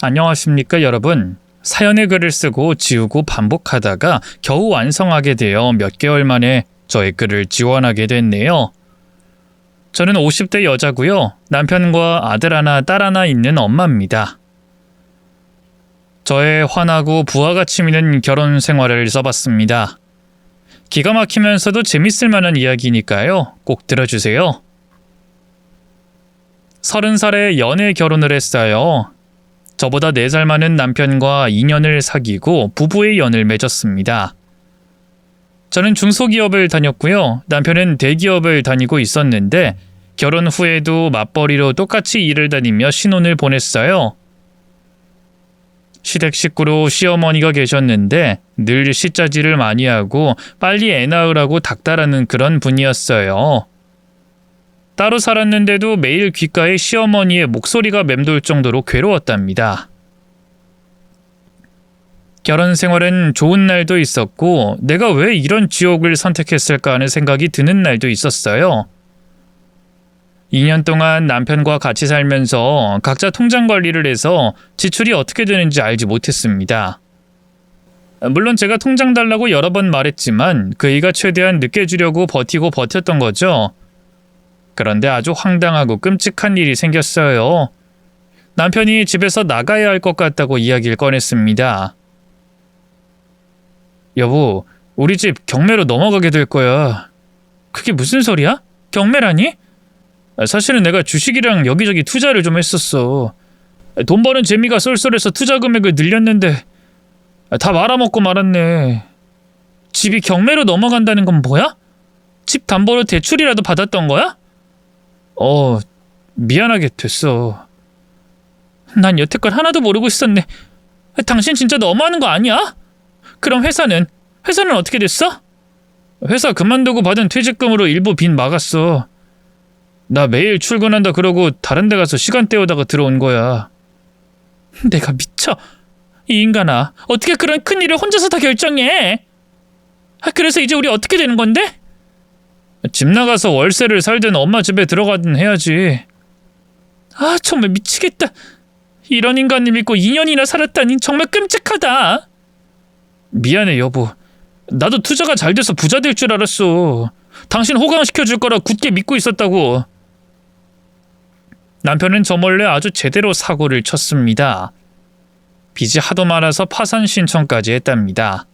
안녕하십니까 여러분. 사연의 글을 쓰고 지우고 반복하다가 겨우 완성하게 되어 몇 개월 만에 저의 글을 지원하게 됐네요. 저는 50대 여자고요. 남편과 아들 하나, 딸 하나 있는 엄마입니다. 저의 환하고 부하가 치미는 결혼 생활을 써봤습니다. 기가 막히면서도 재밌을 만한 이야기니까요. 꼭 들어주세요. 30살에 연애 결혼을 했어요. 저보다 4살 많은 남편과 2년을 사귀고 부부의 연을 맺었습니다. 저는 중소기업을 다녔고요. 남편은 대기업을 다니고 있었는데 결혼 후에도 맞벌이로 똑같이 일을 다니며 신혼을 보냈어요. 시댁 식구로 시어머니가 계셨는데 늘 시짜지를 많이 하고 빨리 애 낳으라고 닥달하는 그런 분이었어요. 따로 살았는데도 매일 귓가에 시어머니의 목소리가 맴돌 정도로 괴로웠답니다. 결혼 생활은 좋은 날도 있었고 내가 왜 이런 지옥을 선택했을까 하는 생각이 드는 날도 있었어요. 2년 동안 남편과 같이 살면서 각자 통장 관리를 해서 지출이 어떻게 되는지 알지 못했습니다. 물론 제가 통장 달라고 여러 번 말했지만 그이가 최대한 늦게 주려고 버티고 버텼던 거죠. 그런데 아주 황당하고 끔찍한 일이 생겼어요. 남편이 집에서 나가야 할 것 같다고 이야기를 꺼냈습니다. 여보, 우리 집 경매로 넘어가게 될 거야. 그게 무슨 소리야? 경매라니? 사실은 내가 주식이랑 여기저기 투자를 좀 했었어. 돈 버는 재미가 쏠쏠해서 투자 금액을 늘렸는데 다 말아먹고 말았네. 집이 경매로 넘어간다는 건 뭐야? 집 담보로 대출이라도 받았던 거야? 미안하게 됐어. 난 여태껏 하나도 모르고 있었네. 당신 진짜 너무하는 거 아니야? 그럼 회사는 어떻게 됐어? 회사 그만두고 받은 퇴직금으로 일부 빚 막았어. 나 매일 출근한다 그러고 다른 데 가서 시간 때우다가 들어온 거야. 내가 미쳐. 이 인간아, 어떻게 그런 큰일을 혼자서 다 결정해? 그래서 이제 우리 어떻게 되는 건데? 집 나가서 월세를 살든 엄마 집에 들어가든 해야지. 정말 미치겠다. 이런 인간을 믿고 2년이나 살았다니 정말 끔찍하다. 미안해 여보. 나도 투자가 잘 돼서 부자 될 줄 알았어. 당신 호강시켜줄 거라 굳게 믿고 있었다고. 남편은 저 몰래 아주 제대로 사고를 쳤습니다. 빚이 하도 많아서 파산 신청까지 했답니다.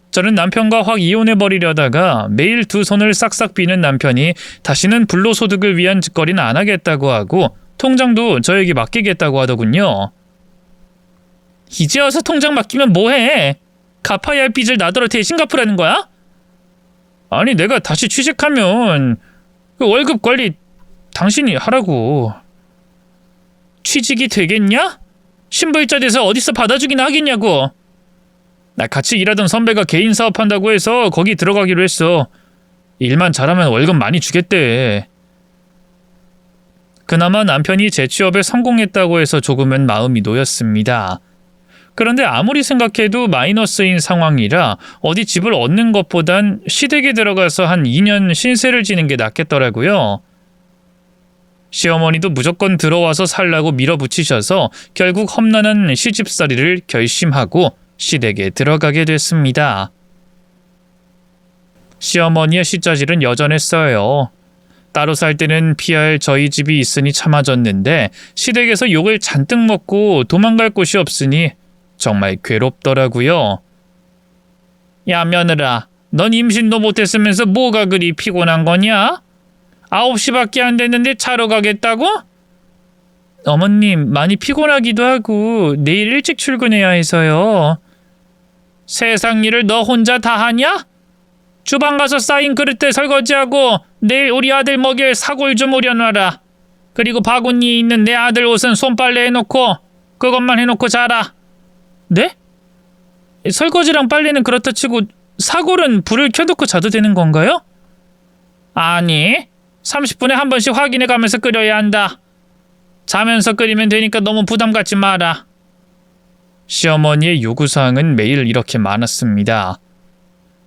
저는 남편과 확 이혼해버리려다가 매일 두 손을 싹싹 비는 남편이 다시는 불로소득을 위한 짓거리는 안 하겠다고 하고 통장도 저에게 맡기겠다고 하더군요. 이제 와서 통장 맡기면 뭐해? 갚아야 할 빚을 나더러 대신 갚으라는 거야? 아니 내가 다시 취직하면 그 월급 관리 당신이 하라고. 취직이 되겠냐? 신부일자 돼서 어디서 받아주긴 하겠냐고. 나 같이 일하던 선배가 개인 사업한다고 해서 거기 들어가기로 했어. 일만 잘하면 월급 많이 주겠대. 그나마 남편이 재취업에 성공했다고 해서 조금은 마음이 놓였습니다. 그런데 아무리 생각해도 마이너스인 상황이라 어디 집을 얻는 것보단 시댁에 들어가서 한 2년 신세를 지는 게 낫겠더라고요. 시어머니도 무조건 들어와서 살라고 밀어붙이셔서 결국 험난한 시집살이를 결심하고 시댁에 들어가게 됐습니다. 시어머니의 시자질은 여전했어요. 따로 살 때는 피할 저희 집이 있으니 참아줬는데 시댁에서 욕을 잔뜩 먹고 도망갈 곳이 없으니 정말 괴롭더라고요. 야 며느라, 넌 임신도 못했으면서 뭐가 그리 피곤한 거냐? 9시밖에 안 됐는데 자러 가겠다고? 어머님, 많이 피곤하기도 하고 내일 일찍 출근해야 해서요. 세상 일을 너 혼자 다 하냐? 주방 가서 쌓인 그릇들 설거지하고 내일 우리 아들 먹일 사골 좀 우려놔라. 그리고 바구니에 있는 내 아들 옷은 손빨래 해놓고 그것만 해놓고 자라. 네? 설거지랑 빨래는 그렇다 치고 사골은 불을 켜놓고 자도 되는 건가요? 아니, 30분에 한 번씩 확인해가면서 끓여야 한다. 자면서 끓이면 되니까 너무 부담 갖지 마라. 시어머니의 요구사항은 매일 이렇게 많았습니다.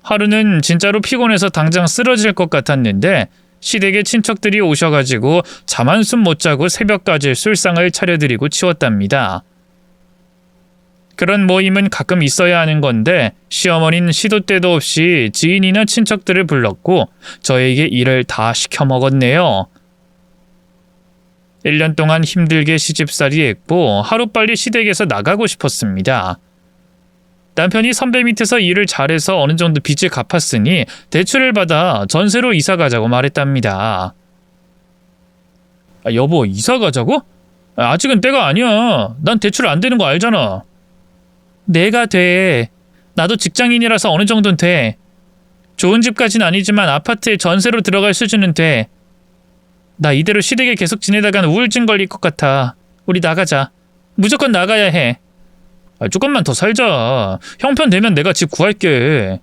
하루는 진짜로 피곤해서 당장 쓰러질 것 같았는데 시댁에 친척들이 오셔가지고 잠 한숨 못 자고 새벽까지 술상을 차려드리고 치웠답니다. 그런 모임은 가끔 있어야 하는 건데 시어머니는 시도 때도 없이 지인이나 친척들을 불렀고 저에게 일을 다 시켜 먹었네요. 1년 동안 힘들게 시집살이 했고 하루빨리 시댁에서 나가고 싶었습니다. 남편이 선배 밑에서 일을 잘해서 어느 정도 빚을 갚았으니 대출을 받아 전세로 이사 가자고 말했답니다. 여보, 이사 가자고? 아직은 때가 아니야. 난 대출 안 되는 거 알잖아. 내가 돼. 나도 직장인이라서 어느 정도는 돼. 좋은 집까진 아니지만 아파트에 전세로 들어갈 수준은 돼. 나 이대로 시댁에 계속 지내다간 우울증 걸릴 것 같아. 우리 나가자. 무조건 나가야 해. 조금만 더 살자. 형편 되면 내가 집 구할게.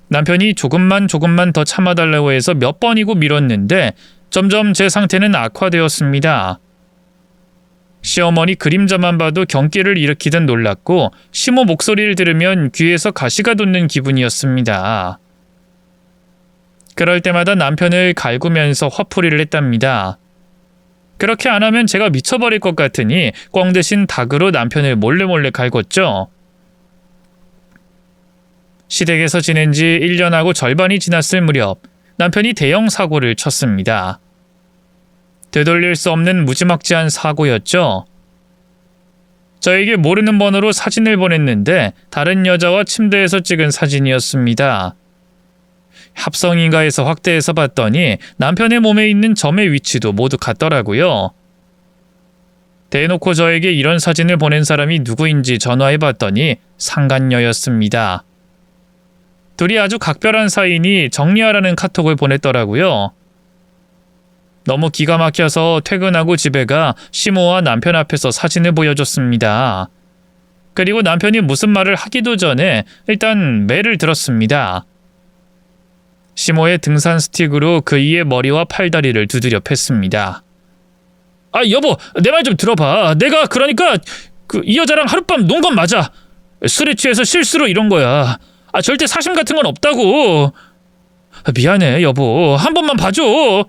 남편이 조금만 더 참아달라고 해서 몇 번이고 미뤘는데 점점 제 상태는 악화되었습니다. 시어머니 그림자만 봐도 경기를 일으키듯 놀랐고 시모 목소리를 들으면 귀에서 가시가 돋는 기분이었습니다. 그럴 때마다 남편을 갈구면서 화풀이를 했답니다. 그렇게 안 하면 제가 미쳐버릴 것 같으니 꽝 대신 닭으로 남편을 몰래 갈궜죠. 시댁에서 지낸 지 1년하고 절반이 지났을 무렵 남편이 대형 사고를 쳤습니다. 되돌릴 수 없는 무지막지한 사고였죠. 저에게 모르는 번호로 사진을 보냈는데 다른 여자와 침대에서 찍은 사진이었습니다. 합성인가에서 확대해서 봤더니 남편의 몸에 있는 점의 위치도 모두 같더라고요. 대놓고 저에게 이런 사진을 보낸 사람이 누구인지 전화해봤더니 상간녀였습니다. 둘이 아주 각별한 사이니 정리하라는 카톡을 보냈더라고요. 너무 기가 막혀서 퇴근하고 집에 가 시모와 남편 앞에서 사진을 보여줬습니다. 그리고 남편이 무슨 말을 하기도 전에 일단 매를 들었습니다. 시모의 등산 스틱으로 그이의 머리와 팔다리를 두드려 팼습니다. 여보, 내 말 좀 들어봐. 내가 그러니까 이 여자랑 하룻밤 논 건 맞아. 술에 취해서 실수로 이런 거야. 절대 사심 같은 건 없다고. 미안해, 여보. 한 번만 봐줘.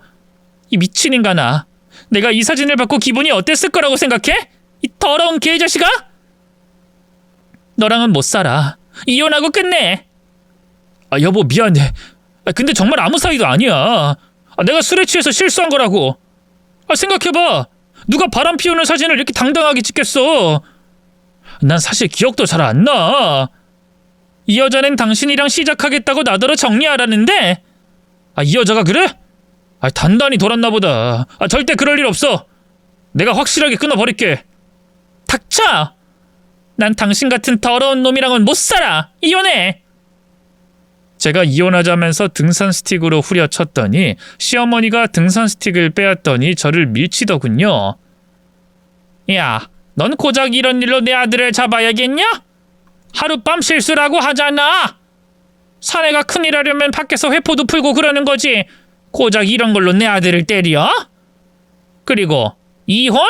이 미친 인간아. 내가 이 사진을 받고 기분이 어땠을 거라고 생각해? 이 더러운 개자식아? 너랑은 못 살아. 이혼하고 끝내. 여보, 미안해. 근데 정말 아무 사이도 아니야. 내가 술에 취해서 실수한 거라고. 생각해봐. 누가 바람 피우는 사진을 이렇게 당당하게 찍겠어. 난 사실 기억도 잘 안 나. 이 여자는 당신이랑 시작하겠다고 나더러 정리하라는데 이 여자가 그래? 단단히 돌았나 보다. 절대 그럴 일 없어. 내가 확실하게 끊어버릴게. 닥쳐! 난 당신 같은 더러운 놈이랑은 못 살아. 이혼해! 제가 이혼하자면서 등산 스틱으로 후려쳤더니 시어머니가 등산 스틱을 빼앗더니 저를 밀치더군요. 야, 넌 고작 이런 일로 내 아들을 잡아야겠냐? 하룻밤 실수라고 하잖아. 사내가 큰일 하려면 밖에서 회포도 풀고 그러는 거지. 고작 이런 걸로 내 아들을 때려? 그리고 이혼?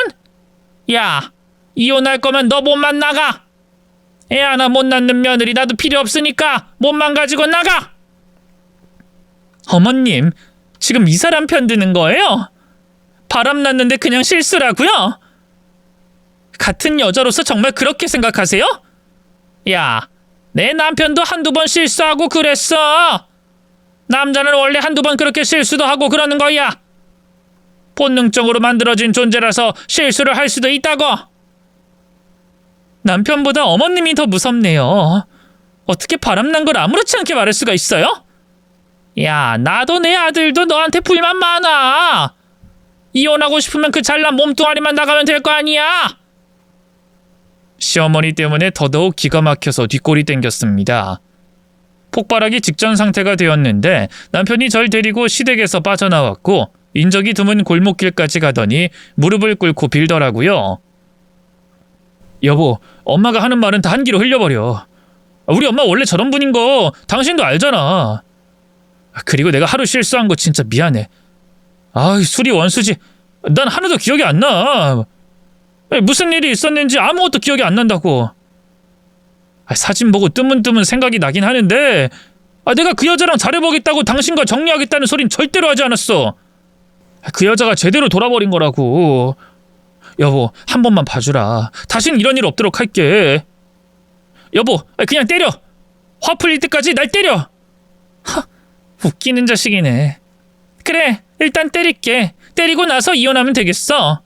야, 이혼할 거면 너 몸만 나가. 애 하나 못 낳는 며느리 나도 필요 없으니까 몸만 가지고 나가. 어머님, 지금 이 사람 편드는 거예요? 바람 났는데 그냥 실수라고요? 같은 여자로서 정말 그렇게 생각하세요? 야, 내 남편도 한두 번 실수하고 그랬어. 남자는 원래 한두 번 그렇게 실수도 하고 그러는 거야. 본능적으로 만들어진 존재라서 실수를 할 수도 있다고. 남편보다 어머님이 더 무섭네요. 어떻게 바람난 걸 아무렇지 않게 말할 수가 있어요? 야, 나도 내 아들도 너한테 불만 많아. 이혼하고 싶으면 그 잘난 몸뚱아리만 나가면 될 거 아니야. 시어머니 때문에 더더욱 기가 막혀서 뒷골이 땡겼습니다. 폭발하기 직전 상태가 되었는데 남편이 절 데리고 시댁에서 빠져나왔고 인적이 드문 골목길까지 가더니 무릎을 꿇고 빌더라고요. 여보, 엄마가 하는 말은 다 한 귀로 흘려버려. 우리 엄마 원래 저런 분인 거 당신도 알잖아. 그리고 내가 하루 실수한 거 진짜 미안해. 술이 원수지. 난 하나도 기억이 안 나. 무슨 일이 있었는지 아무것도 기억이 안 난다고. 사진 보고 뜨문뜨문 생각이 나긴 하는데 내가 그 여자랑 잘해보겠다고 당신과 정리하겠다는 소린 절대로 하지 않았어. 그 여자가 제대로 돌아버린 거라고. 여보, 한 번만 봐주라. 다신 이런 일 없도록 할게. 여보, 그냥 때려. 화 풀릴 때까지 날 때려. 웃기는 자식이네. 그래, 일단 때릴게. 때리고 나서 이혼하면 되겠어.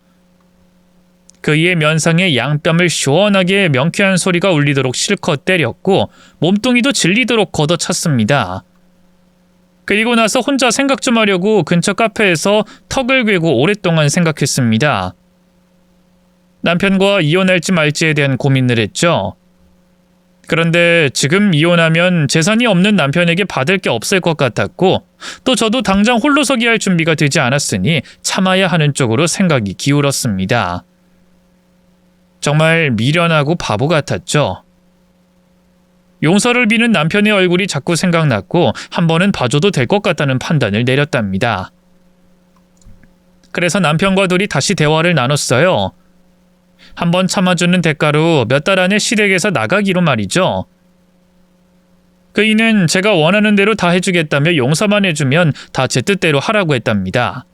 그의 면상에 양뺨을 시원하게 명쾌한 소리가 울리도록 실컷 때렸고 몸뚱이도 질리도록 걷어찼습니다. 그리고 나서 혼자 생각 좀 하려고 근처 카페에서 턱을 괴고 오랫동안 생각했습니다. 남편과 이혼할지 말지에 대한 고민을 했죠. 그런데 지금 이혼하면 재산이 없는 남편에게 받을 게 없을 것 같았고 또 저도 당장 홀로서기 할 준비가 되지 않았으니 참아야 하는 쪽으로 생각이 기울었습니다. 정말 미련하고 바보 같았죠. 용서를 비는 남편의 얼굴이 자꾸 생각났고 한 번은 봐줘도 될 것 같다는 판단을 내렸답니다. 그래서 남편과 둘이 다시 대화를 나눴어요. 한 번 참아주는 대가로 몇 달 안에 시댁에서 나가기로 말이죠. 그이는 제가 원하는 대로 다 해주겠다며 용서만 해주면 다 제 뜻대로 하라고 했답니다.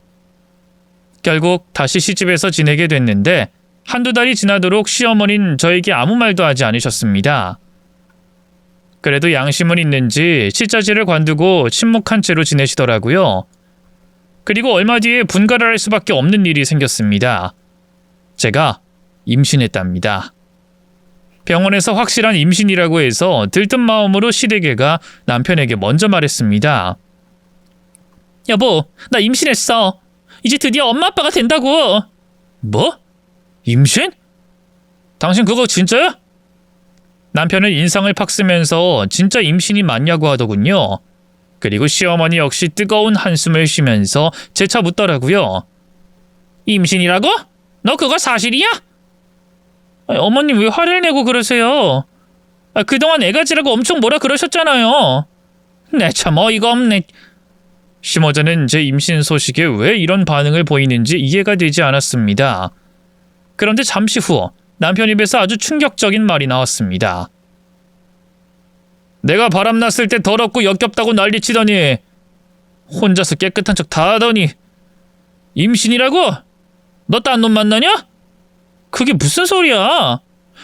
결국 다시 시집에서 지내게 됐는데 한두 달이 지나도록 시어머니는 저에게 아무 말도 하지 않으셨습니다. 그래도 양심은 있는지 시자지를 관두고 침묵한 채로 지내시더라고요. 그리고 얼마 뒤에 분가를 할 수밖에 없는 일이 생겼습니다. 제가 임신했답니다. 병원에서 확실한 임신이라고 해서 들뜬 마음으로 시댁애가 남편에게 먼저 말했습니다. 여보, 나 임신했어. 이제 드디어 엄마 아빠가 된다고. 뭐? 임신? 당신 그거 진짜야? 남편은 인상을 팍 쓰면서 진짜 임신이 맞냐고 하더군요. 그리고 시어머니 역시 뜨거운 한숨을 쉬면서 재차 묻더라고요. 임신이라고? 너 그거 사실이야? 어머님 왜 화를 내고 그러세요? 그동안 애가지라고 엄청 뭐라 그러셨잖아요. 네, 참 어이가 없네. 심호자는 제 임신 소식에 왜 이런 반응을 보이는지 이해가 되지 않았습니다. 그런데 잠시 후 남편 입에서 아주 충격적인 말이 나왔습니다. 내가 바람났을 때 더럽고 역겹다고 난리치더니 혼자서 깨끗한 척 다 하더니 임신이라고? 너 딴 놈 만나냐? 그게 무슨 소리야?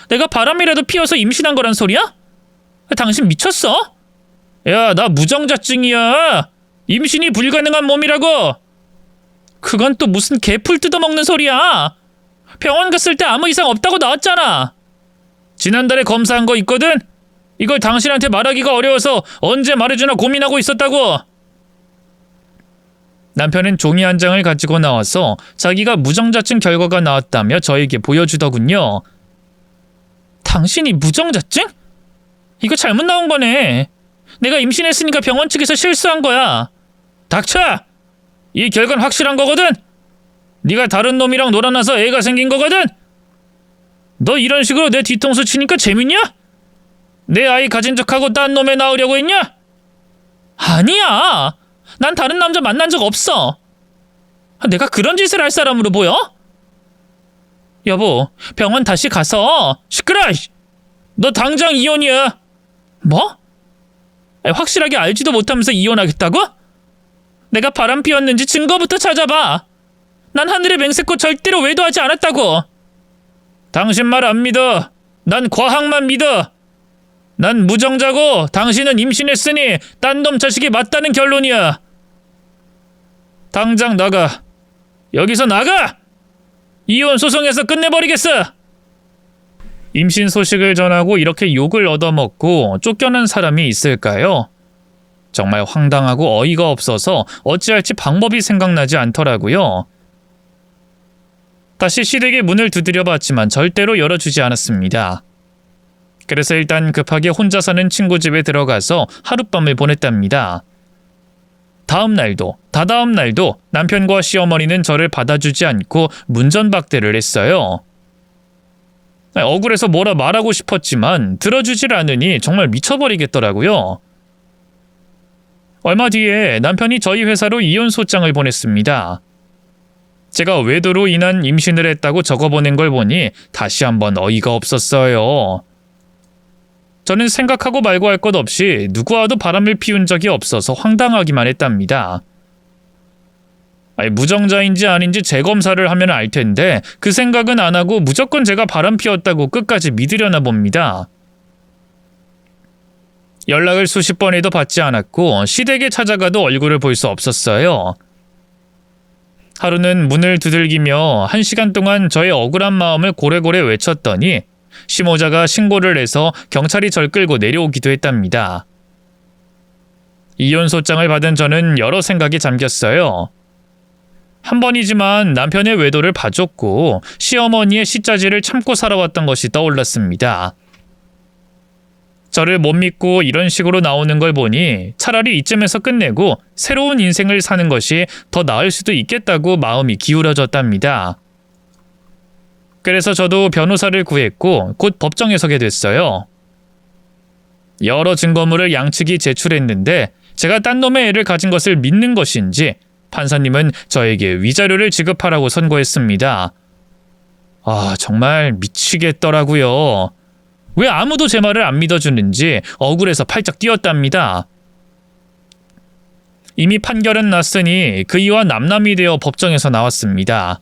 내가 바람이라도 피워서 임신한 거란 소리야? 당신 미쳤어? 야, 나 무정자증이야. 임신이 불가능한 몸이라고. 그건 또 무슨 개풀 뜯어먹는 소리야. 병원 갔을 때 아무 이상 없다고 나왔잖아. 지난달에 검사한 거 있거든? 이걸 당신한테 말하기가 어려워서 언제 말해주나 고민하고 있었다고. 남편은 종이 한 장을 가지고 나와서 자기가 무정자증 결과가 나왔다며 저에게 보여주더군요. 당신이 무정자증? 이거 잘못 나온 거네. 내가 임신했으니까 병원 측에서 실수한 거야. 닥쳐! 이 결과는 확실한 거거든? 네가 다른 놈이랑 놀아나서 애가 생긴 거거든? 너 이런 식으로 내 뒤통수 치니까 재밌냐? 내 아이 가진 척하고 딴 놈에 낳으려고 했냐? 아니야. 난 다른 남자 만난 적 없어. 내가 그런 짓을 할 사람으로 보여? 여보, 병원 다시 가서. 시끄러! 너 당장 이혼이야. 뭐? 확실하게 알지도 못하면서 이혼하겠다고? 내가 바람 피웠는지 증거부터 찾아봐. 난 하늘의 맹세코 절대로 외도하지 않았다고. 당신 말 안 믿어. 난 과학만 믿어. 난 무정자고 당신은 임신했으니 딴 놈 자식이 맞다는 결론이야. 당장 나가. 여기서 나가! 이혼 소송에서 끝내버리겠어. 임신 소식을 전하고 이렇게 욕을 얻어먹고 쫓겨난 사람이 있을까요? 정말 황당하고 어이가 없어서 어찌할지 방법이 생각나지 않더라고요. 다시 시댁의 문을 두드려 봤지만 절대로 열어주지 않았습니다. 그래서 일단 급하게 혼자 사는 친구 집에 들어가서 하룻밤을 보냈답니다. 다음 날도 다다음 날도 남편과 시어머니는 저를 받아주지 않고 문전박대를 했어요. 억울해서 뭐라 말하고 싶었지만 들어주질 않으니 정말 미쳐버리겠더라고요. 얼마 뒤에 남편이 저희 회사로 이혼 소장을 보냈습니다. 제가 외도로 인한 임신을 했다고 적어보낸 걸 보니 다시 한번 어이가 없었어요. 저는 생각하고 말고 할 것 없이 누구와도 바람을 피운 적이 없어서 황당하기만 했답니다. 무정자인지 아닌지 재검사를 하면 알 텐데 그 생각은 안 하고 무조건 제가 바람 피웠다고 끝까지 믿으려나 봅니다. 연락을 수십 번에도 받지 않았고 시댁에 찾아가도 얼굴을 볼 수 없었어요. 하루는 문을 두들기며 1시간 동안 저의 억울한 마음을 고래고래 외쳤더니 시모자가 신고를 해서 경찰이 절 끌고 내려오기도 했답니다. 이혼소장을 받은 저는 여러 생각에 잠겼어요. 한 번이지만 남편의 외도를 봐줬고 시어머니의 시짜지를 참고 살아왔던 것이 떠올랐습니다. 저를 못 믿고 이런 식으로 나오는 걸 보니 차라리 이쯤에서 끝내고 새로운 인생을 사는 것이 더 나을 수도 있겠다고 마음이 기울어졌답니다. 그래서 저도 변호사를 구했고 곧 법정에 서게 됐어요. 여러 증거물을 양측이 제출했는데 제가 딴 놈의 애를 가진 것을 믿는 것인지 판사님은 저에게 위자료를 지급하라고 선고했습니다. 정말 미치겠더라고요. 왜 아무도 제 말을 안 믿어주는지 억울해서 팔짝 뛰었답니다. 이미 판결은 났으니 그이와 남남이 되어 법정에서 나왔습니다.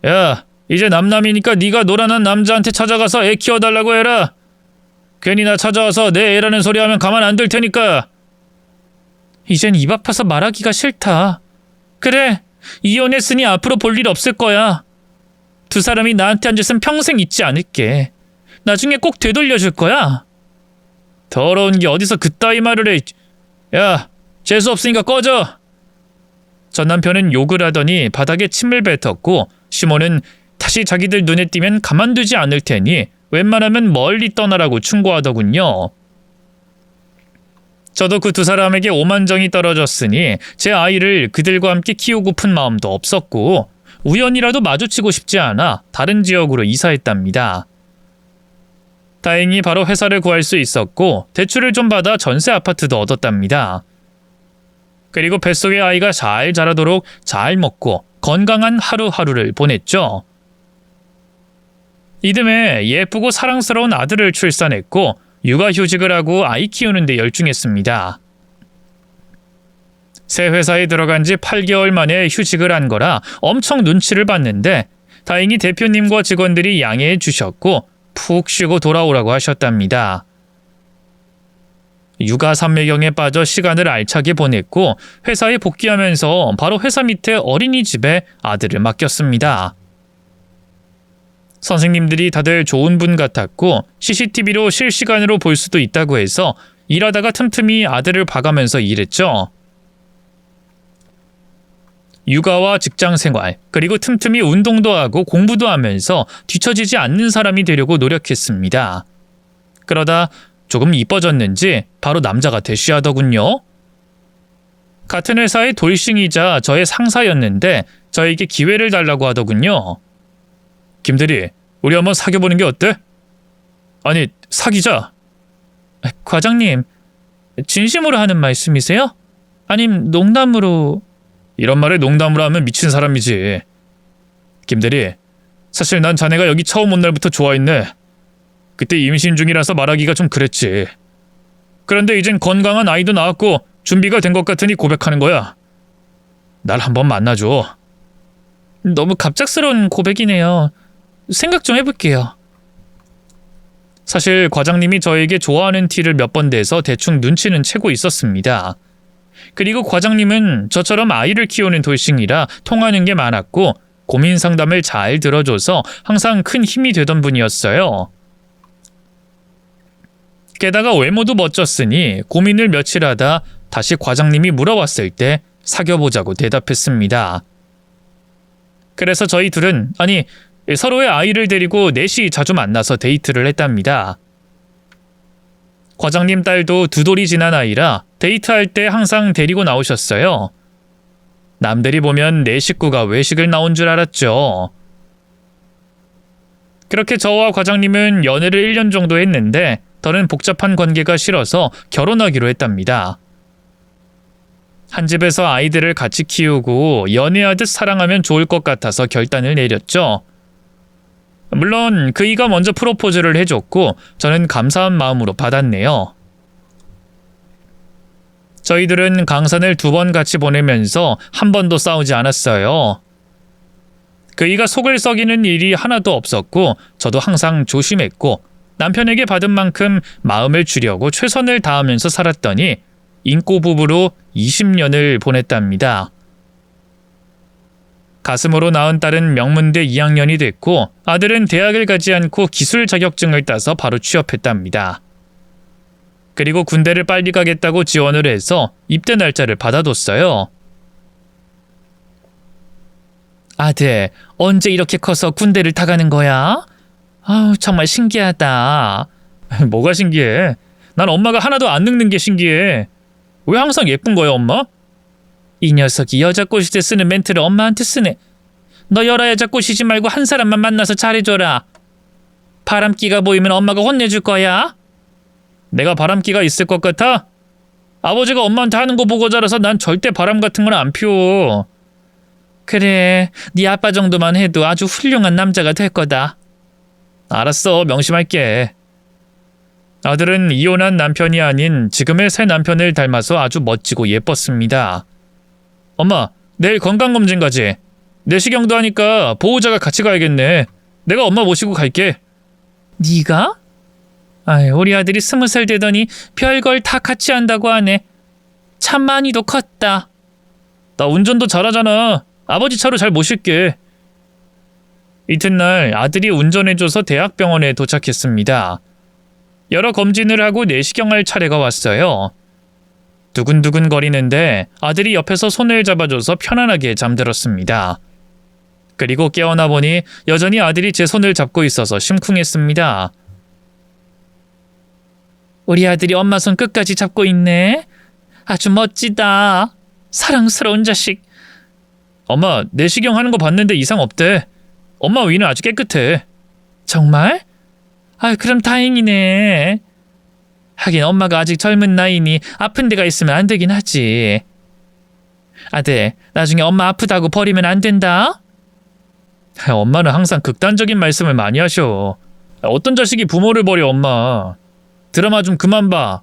야, 이제 남남이니까 네가 노란한 남자한테 찾아가서 애 키워달라고 해라. 괜히 나 찾아와서 내 애라는 소리 하면 가만 안 둘 테니까. 이젠 입 아파서 말하기가 싫다. 그래, 이혼했으니 앞으로 볼 일 없을 거야. 두 사람이 나한테 한 짓은 평생 잊지 않을게. 나중에 꼭 되돌려줄 거야. 더러운 게 어디서 그따위 말을 해. 야, 재수 없으니까 꺼져. 전 남편은 욕을 하더니 바닥에 침을 뱉었고 시모는 다시 자기들 눈에 띄면 가만두지 않을 테니 웬만하면 멀리 떠나라고 충고하더군요. 저도 그 두 사람에게 오만정이 떨어졌으니 제 아이를 그들과 함께 키우고픈 마음도 없었고 우연이라도 마주치고 싶지 않아 다른 지역으로 이사했답니다. 다행히 바로 회사를 구할 수 있었고 대출을 좀 받아 전세 아파트도 얻었답니다. 그리고 뱃속의 아이가 잘 자라도록 잘 먹고 건강한 하루하루를 보냈죠. 이듬해 예쁘고 사랑스러운 아들을 출산했고 육아휴직을 하고 아이 키우는 데 열중했습니다. 새 회사에 들어간 지 8개월 만에 휴직을 한 거라 엄청 눈치를 봤는데 다행히 대표님과 직원들이 양해해 주셨고 푹 쉬고 돌아오라고 하셨답니다. 육아 삼매경에 빠져 시간을 알차게 보냈고 회사에 복귀하면서 바로 회사 밑에 어린이집에 아들을 맡겼습니다. 선생님들이 다들 좋은 분 같았고 CCTV로 실시간으로 볼 수도 있다고 해서 일하다가 틈틈이 아들을 봐가면서 일했죠. 육아와 직장생활, 그리고 틈틈이 운동도 하고 공부도 하면서 뒤처지지 않는 사람이 되려고 노력했습니다. 그러다 조금 이뻐졌는지 바로 남자가 대쉬하더군요. 같은 회사의 돌싱이자 저의 상사였는데 저에게 기회를 달라고 하더군요. 김대리, 우리 한번 사귀어보는 게 어때? 아니, 사귀자. 과장님, 진심으로 하는 말씀이세요? 아님 농담으로... 이런 말에 농담으로 하면 미친 사람이지. 김대리, 사실 난 자네가 여기 처음 온 날부터 좋아했네. 그때 임신 중이라서 말하기가 좀 그랬지. 그런데 이젠 건강한 아이도 낳았고 준비가 된 것 같으니 고백하는 거야. 날 한번 만나줘. 너무 갑작스러운 고백이네요. 생각 좀 해볼게요. 사실 과장님이 저에게 좋아하는 티를 몇 번 내서 대충 눈치는 채고 있었습니다. 그리고 과장님은 저처럼 아이를 키우는 돌싱이라 통하는 게 많았고 고민 상담을 잘 들어줘서 항상 큰 힘이 되던 분이었어요. 게다가 외모도 멋졌으니 고민을 며칠 하다 다시 과장님이 물어봤을 때 사귀어보자고 대답했습니다. 그래서 저희 둘은 서로의 아이를 데리고 넷이 자주 만나서 데이트를 했답니다. 과장님 딸도 2돌이 지난 아이라 데이트할 때 항상 데리고 나오셨어요. 남들이 보면 내 식구가 외식을 나온 줄 알았죠. 그렇게 저와 과장님은 연애를 1년 정도 했는데 더는 복잡한 관계가 싫어서 결혼하기로 했답니다. 한 집에서 아이들을 같이 키우고 연애하듯 사랑하면 좋을 것 같아서 결단을 내렸죠. 물론 그이가 먼저 프로포즈를 해줬고 저는 감사한 마음으로 받았네요. 저희들은 강산을 2번 같이 보내면서 한 번도 싸우지 않았어요. 그이가 속을 썩이는 일이 하나도 없었고 저도 항상 조심했고 남편에게 받은 만큼 마음을 주려고 최선을 다하면서 살았더니 인꼬 부부로 20년을 보냈답니다. 가슴으로 낳은 딸은 명문대 2학년이 됐고 아들은 대학을 가지 않고 기술 자격증을 따서 바로 취업했답니다. 그리고 군대를 빨리 가겠다고 지원을 해서 입대 날짜를 받아뒀어요. 아들, 언제 이렇게 커서 군대를 다 가는 거야? 아우, 정말 신기하다. 뭐가 신기해? 난 엄마가 하나도 안 늙는 게 신기해. 왜 항상 예쁜 거야, 엄마? 이 녀석이 여자 꼬실 때 쓰는 멘트를 엄마한테 쓰네. 너 여러 여자 꼬시지 말고 한 사람만 만나서 잘해줘라. 바람기가 보이면 엄마가 혼내줄 거야. 내가 바람기가 있을 것 같아? 아버지가 엄마한테 하는 거 보고 자라서 난 절대 바람 같은 건 안 피워. 그래, 네 아빠 정도만 해도 아주 훌륭한 남자가 될 거다. 알았어, 명심할게. 아들은 이혼한 남편이 아닌 지금의 새 남편을 닮아서 아주 멋지고 예뻤습니다. 엄마, 내일 건강검진 가지. 내시경도 하니까 보호자가 같이 가야겠네. 내가 엄마 모시고 갈게. 네가? 아이, 우리 아들이 20살 되더니 별걸 다 같이 한다고 하네. 참 많이도 컸다. 나 운전도 잘하잖아. 아버지 차로 잘 모실게. 이튿날 아들이 운전해줘서 대학병원에 도착했습니다. 여러 검진을 하고 내시경할 차례가 왔어요. 두근두근 거리는데 아들이 옆에서 손을 잡아줘서 편안하게 잠들었습니다. 그리고 깨어나 보니 여전히 아들이 제 손을 잡고 있어서 심쿵했습니다. 우리 아들이 엄마 손 끝까지 잡고 있네. 아주 멋지다. 사랑스러운 자식. 엄마, 내시경 하는 거 봤는데 이상 없대. 엄마 위는 아주 깨끗해. 정말? 아유, 그럼 다행이네. 하긴 엄마가 아직 젊은 나이니 아픈 데가 있으면 안 되긴 하지. 아들, 나중에 엄마 아프다고 버리면 안 된다. 엄마는 항상 극단적인 말씀을 많이 하셔. 어떤 자식이 부모를 버려, 엄마. 드라마 좀 그만 봐.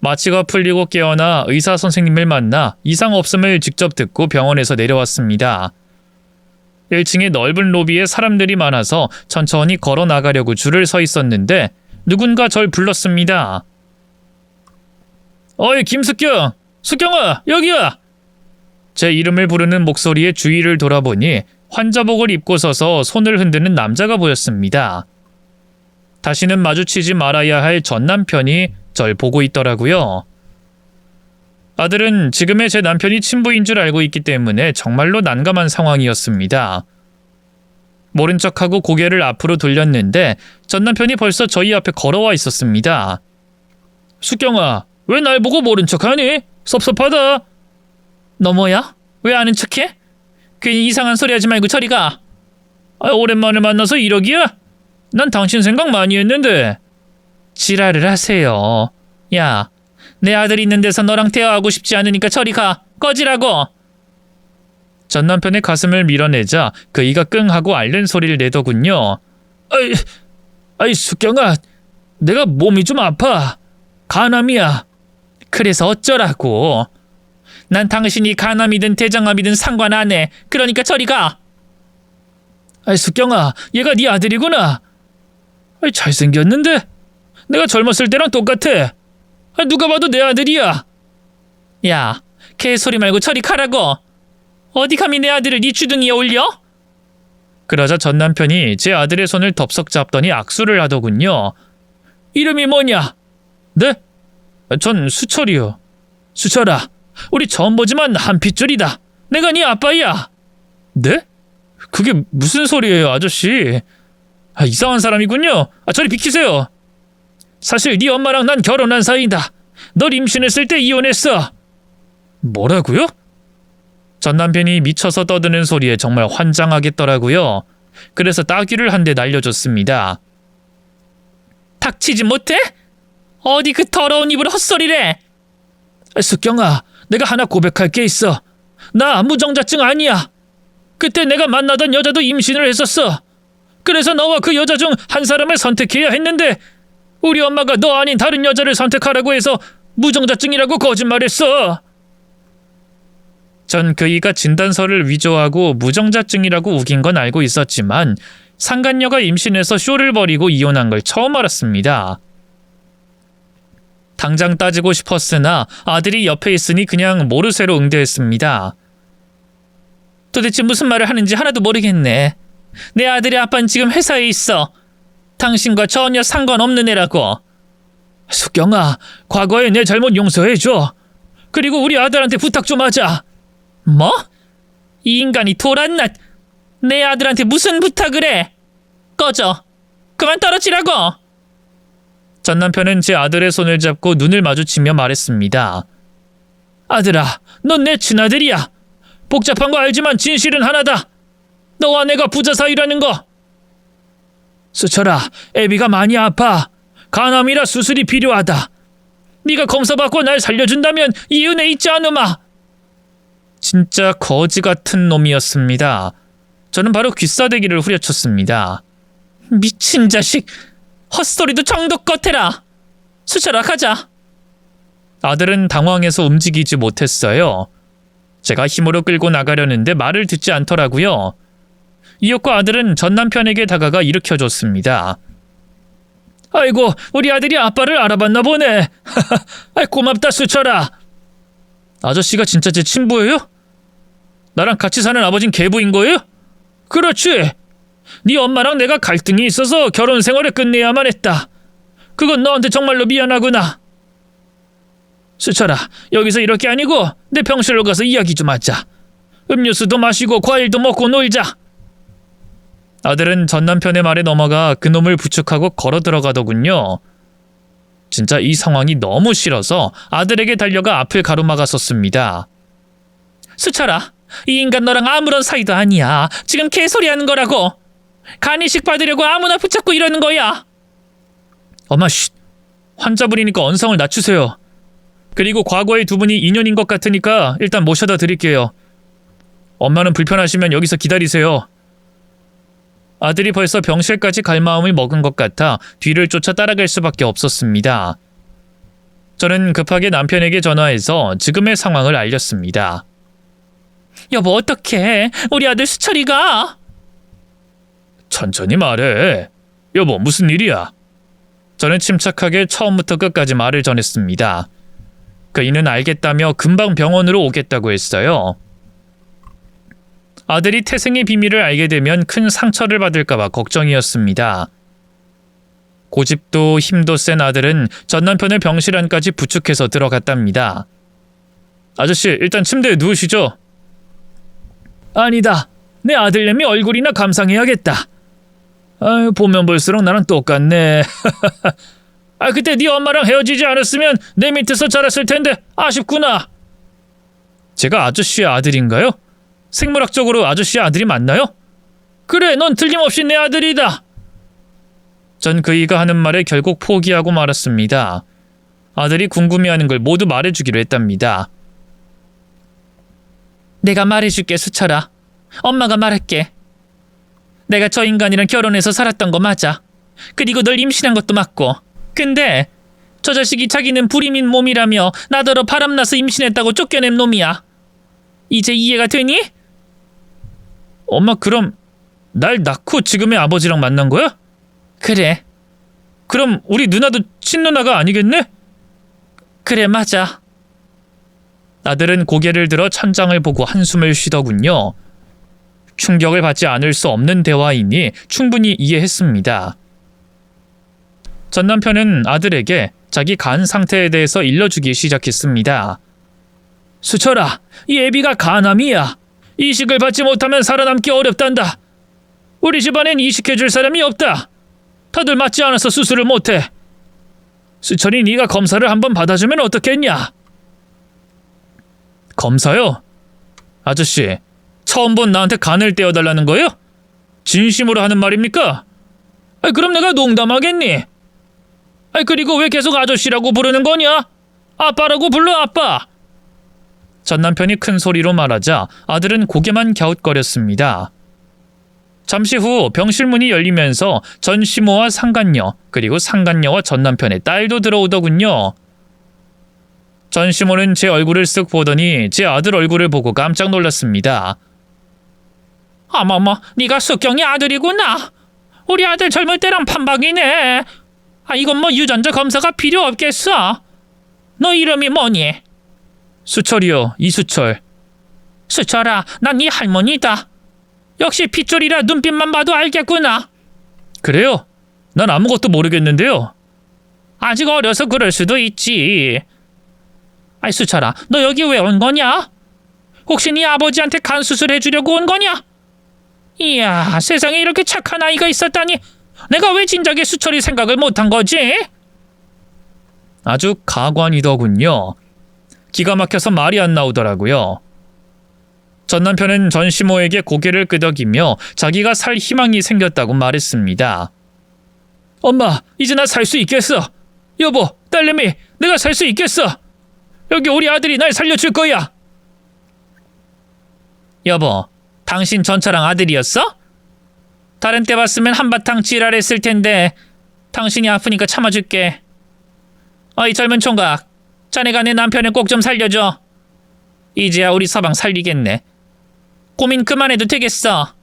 마취가 풀리고 깨어나 의사 선생님을 만나 이상 없음을 직접 듣고 병원에서 내려왔습니다. 1층의 넓은 로비에 사람들이 많아서 천천히 걸어 나가려고 줄을 서 있었는데 누군가 절 불렀습니다. 어이, 김숙경! 숙경아, 여기야! 제 이름을 부르는 목소리에 주위를 돌아보니 환자복을 입고 서서 손을 흔드는 남자가 보였습니다. 다시는 마주치지 말아야 할 전 남편이 절 보고 있더라고요. 아들은 지금의 제 남편이 친부인 줄 알고 있기 때문에 정말로 난감한 상황이었습니다. 모른 척하고 고개를 앞으로 돌렸는데 전 남편이 벌써 저희 앞에 걸어와 있었습니다. 숙경아, 왜 날 보고 모른 척하니? 섭섭하다. 너 뭐야? 왜 아는 척해? 괜히 이상한 소리 하지 말고 저리 가. 오랜만에 만나서 이러기야? 난 당신 생각 많이 했는데. 지랄을 하세요. 야, 내 아들 있는 데서 너랑 대화하고 싶지 않으니까 저리 가. 꺼지라고. 전 남편의 가슴을 밀어내자 그이가 끙하고 앓는 소리를 내더군요. 아이, 숙경아, 내가 몸이 좀 아파. 간암이야. 그래서 어쩌라고. 난 당신이 간암이든 대장암이든 상관 안 해. 그러니까 저리 가. 아이, 숙경아, 얘가 네 아들이구나. 아이, 잘생겼는데? 내가 젊었을 때랑 똑같아. 누가 봐도 내 아들이야. 야, 개소리 말고 저리 가라고. 어디 감히 내 아들을 네 주둥이에 올려? 그러자 전 남편이 제 아들의 손을 덥석 잡더니 악수를 하더군요. 이름이 뭐냐? 네? 전 수철이요. 수철아, 우리 처음 보지만 한 핏줄이다. 내가 네 아빠야. 네? 그게 무슨 소리예요, 아저씨? 이상한 사람이군요. 저리 비키세요. 사실 네 엄마랑 난 결혼한 사이다. 널 임신했을 때 이혼했어. 뭐라고요? 전 남편이 미쳐서 떠드는 소리에 정말 환장하겠더라고요. 그래서 따귀를 한 대 날려줬습니다. 닥치지 못해? 어디 그 더러운 입으로 헛소리래. 숙경아, 내가 하나 고백할 게 있어. 나 무정자증 아니야. 그때 내가 만나던 여자도 임신을 했었어. 그래서 너와 그 여자 중 한 사람을 선택해야 했는데 우리 엄마가 너 아닌 다른 여자를 선택하라고 해서 무정자증이라고 거짓말했어. 전 그이가 진단서를 위조하고 무정자증이라고 우긴 건 알고 있었지만 상간녀가 임신해서 쇼를 벌이고 이혼한 걸 처음 알았습니다. 당장 따지고 싶었으나 아들이 옆에 있으니 그냥 모르쇠로 응대했습니다. 도대체 무슨 말을 하는지 하나도 모르겠네. 내 아들의 아빠는 지금 회사에 있어. 당신과 전혀 상관없는 애라고. 숙경아, 과거에 내 잘못 용서해줘. 그리고 우리 아들한테 부탁 좀 하자. 뭐? 이 인간이 돌았나? 내 아들한테 무슨 부탁을 해? 꺼져. 그만 떨어지라고. 전 남편은 제 아들의 손을 잡고 눈을 마주치며 말했습니다. 아들아, 넌 내 친아들이야. 복잡한 거 알지만 진실은 하나다. 너와 내가 부자 사이라는 거. 수철아, 애비가 많이 아파. 간암이라 수술이 필요하다. 네가 검사받고 날 살려준다면 이 은혜 잊지 않으마. 진짜 거지 같은 놈이었습니다. 저는 바로 귀싸대기를 후려쳤습니다. 미친 자식. 헛소리도 정도껏 해라. 수철아, 가자. 아들은 당황해서 움직이지 못했어요. 제가 힘으로 끌고 나가려는데 말을 듣지 않더라고요. 이윽고 아들은 전 남편에게 다가가 일으켜줬습니다. 아이고, 우리 아들이 아빠를 알아봤나 보네. 고맙다, 수철아. 아저씨가 진짜 제 친부예요? 나랑 같이 사는 아버진 계부인 거예요? 그렇지. 네 엄마랑 내가 갈등이 있어서 결혼 생활을 끝내야만 했다. 그건 너한테 정말로 미안하구나. 수철아, 여기서 이렇게 아니고 내 병실로 가서 이야기 좀 하자. 음료수도 마시고 과일도 먹고 놀자. 아들은 전 남편의 말에 넘어가 그놈을 부축하고 걸어 들어가더군요. 진짜 이 상황이 너무 싫어서 아들에게 달려가 앞을 가로막았었습니다. 수철아, 이 인간 너랑 아무런 사이도 아니야. 지금 개소리하는 거라고. 간이식 받으려고 아무나 붙잡고 이러는 거야. 엄마, 쉿. 환자분이니까 언성을 낮추세요. 그리고 과거의 두 분이 인연인 것 같으니까 일단 모셔다 드릴게요. 엄마는 불편하시면 여기서 기다리세요. 아들이 벌써 병실까지 갈 마음을 먹은 것 같아 뒤를 쫓아 따라갈 수밖에 없었습니다. 저는 급하게 남편에게 전화해서 지금의 상황을 알렸습니다. 여보, 어떡해. 우리 아들 수철이가. 천천히 말해. 여보, 무슨 일이야? 저는 침착하게 처음부터 끝까지 말을 전했습니다. 그이는 알겠다며 금방 병원으로 오겠다고 했어요. 아들이 태생의 비밀을 알게 되면 큰 상처를 받을까봐 걱정이었습니다. 고집도 힘도 센 아들은 전 남편을 병실 안까지 부축해서 들어갔답니다. 아저씨, 일단 침대에 누우시죠. 아니다. 내 아들내미 얼굴이나 감상해야겠다. 아유, 보면 볼수록 나랑 똑같네. 그때 네 엄마랑 헤어지지 않았으면 내 밑에서 자랐을 텐데 아쉽구나. 제가 아저씨의 아들인가요? 생물학적으로 아저씨의 아들이 맞나요? 그래, 넌 틀림없이 내 아들이다. 전 그이가 하는 말에 결국 포기하고 말았습니다. 아들이 궁금해하는 걸 모두 말해주기로 했답니다. 내가 말해줄게, 수철아. 엄마가 말할게. 내가 저 인간이랑 결혼해서 살았던 거 맞아. 그리고 널 임신한 것도 맞고. 근데 저 자식이 자기는 불임인 몸이라며 나더러 바람나서 임신했다고 쫓겨낸 놈이야. 이제 이해가 되니? 엄마, 그럼 날 낳고 지금의 아버지랑 만난 거야? 그래. 그럼 우리 누나도 친누나가 아니겠네? 그래, 맞아. 아들은 고개를 들어 천장을 보고 한숨을 쉬더군요. 충격을 받지 않을 수 없는 대화이니 충분히 이해했습니다. 전 남편은 아들에게 자기 간 상태에 대해서 일러주기 시작했습니다. 수철아, 이 애비가 간암이야. 이식을 받지 못하면 살아남기 어렵단다. 우리 집안엔 이식해줄 사람이 없다. 다들 맞지 않아서 수술을 못해. 수철이 네가 검사를 한번 받아주면 어떻겠냐? 검사요? 아저씨, 처음 본 나한테 간을 떼어달라는 거예요? 진심으로 하는 말입니까? 그럼 내가 농담하겠니? 그리고 왜 계속 아저씨라고 부르는 거냐? 아빠라고 불러, 아빠. 전 남편이 큰 소리로 말하자 아들은 고개만 갸웃거렸습니다. 잠시 후 병실 문이 열리면서 전시모와 상간녀, 그리고 상간녀와 전 남편의 딸도 들어오더군요. 전시모는 제 얼굴을 쓱 보더니 제 아들 얼굴을 보고 깜짝 놀랐습니다. 어머머, 네가 숙경이 아들이구나. 우리 아들 젊을 때랑 판박이네. 이건 뭐 유전자 검사가 필요 없겠어. 너 이름이 뭐니? 수철이요, 이수철. 수철아, 난 네 할머니다. 역시 핏줄이라 눈빛만 봐도 알겠구나. 그래요? 난 아무것도 모르겠는데요. 아직 어려서 그럴 수도 있지. 수철아, 너 여기 왜 온 거냐? 혹시 네 아버지한테 간 수술해 주려고 온 거냐? 이야, 세상에 이렇게 착한 아이가 있었다니. 내가 왜 진작에 수철이 생각을 못한 거지? 아주 가관이더군요. 기가 막혀서 말이 안 나오더라고요. 전 남편은 전시모에게 고개를 끄덕이며 자기가 살 희망이 생겼다고 말했습니다. 엄마, 이제 나 살 수 있겠어. 여보, 딸내미, 내가 살 수 있겠어. 여기 우리 아들이 날 살려줄 거야. 여보, 당신 전처랑 아들이었어? 다른 때 봤으면 한바탕 지랄했을 텐데 당신이 아프니까 참아줄게. 어이 젊은 총각, 자네가 내 남편을 꼭 좀 살려줘. 이제야 우리 서방 살리겠네. 고민 그만해도 되겠어.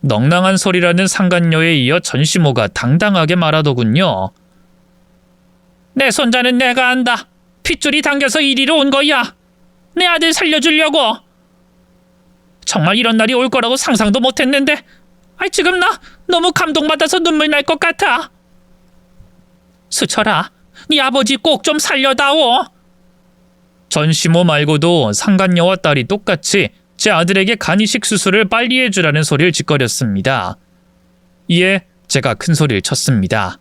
넉넉한 소리라는 상간녀에 이어 전시모가 당당하게 말하더군요. 내 손자는 내가 안다. 핏줄이 당겨서 이리로 온 거야. 내 아들 살려주려고. 정말 이런 날이 올 거라고 상상도 못했는데 지금 나 너무 감동받아서 눈물 날 것 같아. 수철아, 네 아버지 꼭 좀 살려다오. 전시모 말고도 상간녀와 딸이 똑같이 제 아들에게 간이식 수술을 빨리 해주라는 소리를 짓거렸습니다. 이에 제가 큰 소리를 쳤습니다.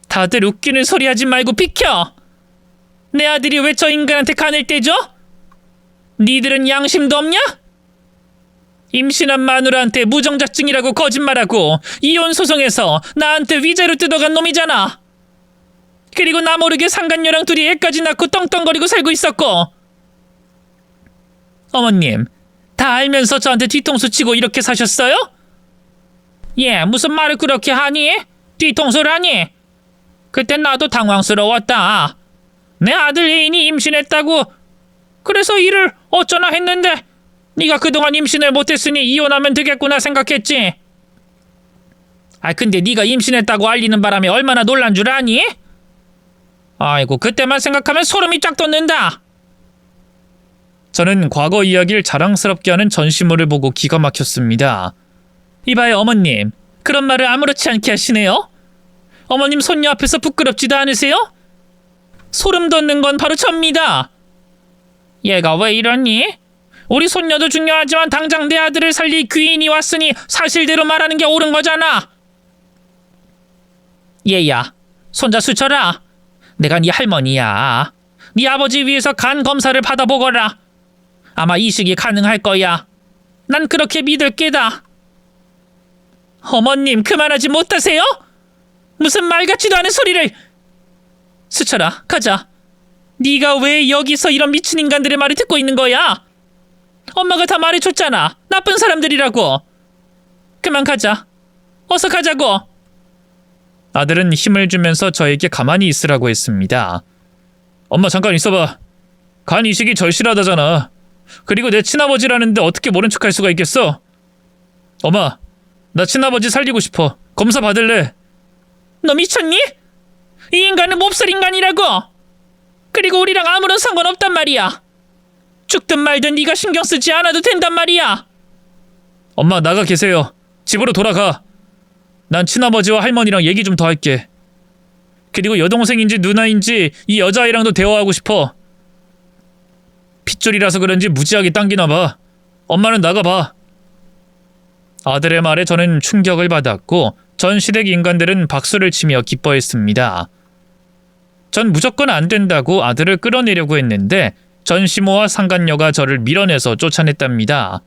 다들 웃기는 소리 하지 말고 비켜. 내 아들이 왜 저 인간한테 간을 떼줘? 니들은 양심도 없냐? 임신한 마누라한테 무정자증이라고 거짓말하고 이혼 소송에서 나한테 위자료 뜯어간 놈이잖아. 그리고 나 모르게 상간녀랑 둘이 애까지 낳고 떵떵거리고 살고 있었고. 어머님, 다 알면서 저한테 뒤통수 치고 이렇게 사셨어요? 예, 무슨 말을 그렇게 하니? 뒤통수라니? 그땐 나도 당황스러웠다. 내 아들 애인이 임신했다고 그래서 일을 어쩌나 했는데 네가 그동안 임신을 못했으니 이혼하면 되겠구나 생각했지. 근데 네가 임신했다고 알리는 바람에 얼마나 놀란 줄 아니? 아이고, 그때만 생각하면 소름이 쫙 돋는다. 저는 과거 이야기를 자랑스럽게 하는 전시모를 보고 기가 막혔습니다. 이봐요 어머님, 그런 말을 아무렇지 않게 하시네요. 어머님 손녀 앞에서 부끄럽지도 않으세요? 소름 돋는 건 바로 접니다. 얘가 왜 이러니? 우리 손녀도 중요하지만 당장 내 아들을 살릴 귀인이 왔으니 사실대로 말하는 게 옳은 거잖아. 얘야, 손자 수철아, 내가 네 할머니야. 네 아버지 위해서 간 검사를 받아보거라. 아마 이식이 가능할 거야. 난 그렇게 믿을 게다. 어머님, 그만하지 못하세요? 무슨 말 같지도 않은 소리를. 수철아, 가자. 네가 왜 여기서 이런 미친 인간들의 말을 듣고 있는 거야? 엄마가 다 말해줬잖아. 나쁜 사람들이라고. 그만 가자. 어서 가자고. 아들은 힘을 주면서 저에게 가만히 있으라고 했습니다. 엄마 잠깐 있어봐. 간 이식이 절실하다잖아. 그리고 내 친아버지라는데 어떻게 모른 척할 수가 있겠어? 엄마, 나 친아버지 살리고 싶어. 검사 받을래. 너 미쳤니? 이 인간은 몹쓸 인간이라고. 그리고 우리랑 아무런 상관없단 말이야. 죽든 말든 네가 신경 쓰지 않아도 된단 말이야. 엄마, 나가 계세요. 집으로 돌아가. 난 친아버지와 할머니랑 얘기 좀 더 할게. 그리고 여동생인지 누나인지 이 여자아이랑도 대화하고 싶어. 핏줄이라서 그런지 무지하게 당기나 봐. 엄마는 나가봐. 아들의 말에 저는 충격을 받았고 전 시댁 인간들은 박수를 치며 기뻐했습니다. 전 무조건 안 된다고 아들을 끌어내려고 했는데 전시모와 상간녀가 저를 밀어내서 쫓아냈답니다.